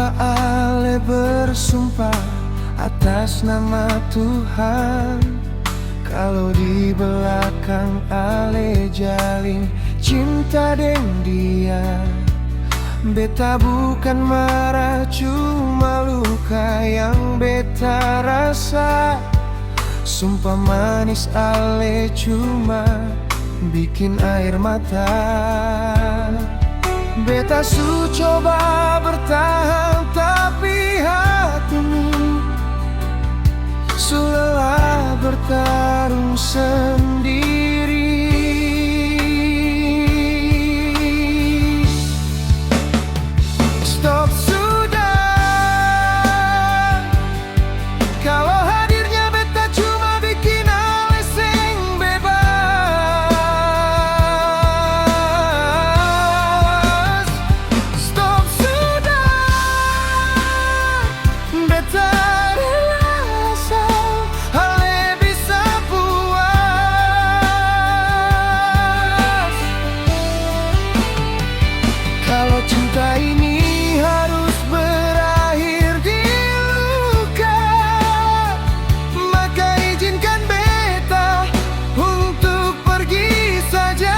Coba Ale bersumpah atas nama Tuhan, kalau di belakang Ale jalin cinta deng dia. Beta bukan marah, cuma luka yang beta rasa. Sumpah manis Ale cuma bikin air mata. Beta su coba bertahan, tapi hatimu su lelah bertarung sendiri. Stop sudah, kalau hadirnya beta cuma bikin Ale sing bebas. Stop sudah, beta rela asal Ale bisa puas. Kalau cinta ini harus berakhir di luka, maka izinkan beta untuk pergi saja.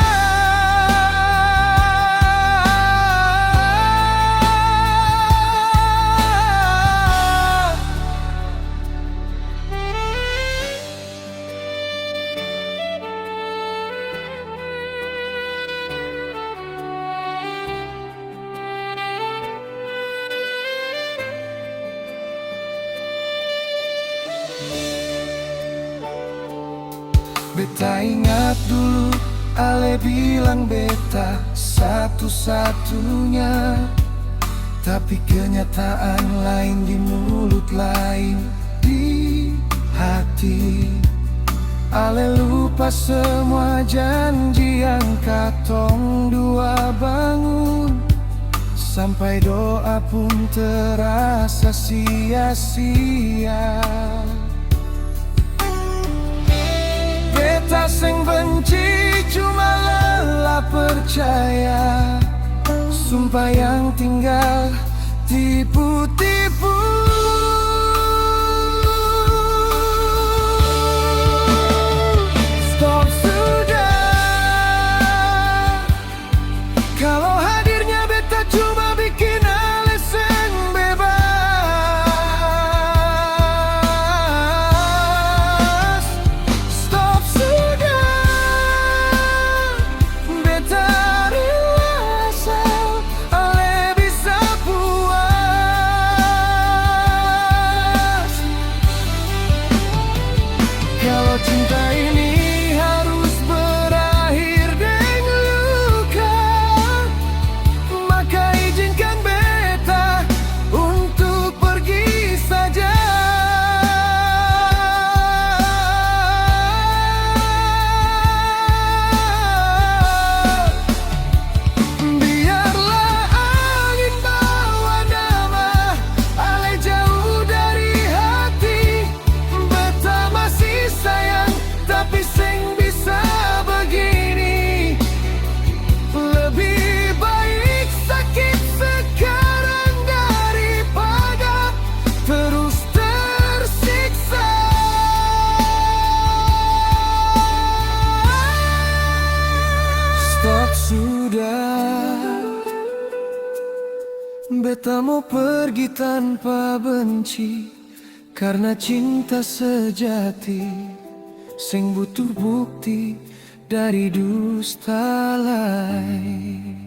Beta ingat dulu Ale bilang beta satu-satunya, tapi kenyataan lain, di mulut lain di hati. Ale lupa semua janji yang katong dua bangun, sampai doa pun terasa sia-sia. Beta sing benci cuma lelah percaya, sumpah yang tinggal tipu-tipu. Stop sudah, kalau hadirnya beta cuma bikin Ale sing bebas. Stop sudah, beta rela asal Ale bisa puas. Kalau cinta ini harus berakhir dengan luka, maka izinkan beta untuk pergi saja. Biarlah angin bawa nama Ale jauh dari hati. Beta masih sayang, tapi sing bisa begini. Lebih baik sakit sekarang daripada terus tersiksa. Stop sudah, beta mau pergi tanpa benci, karena cinta sejati sing butuh bukti dari dusta lain.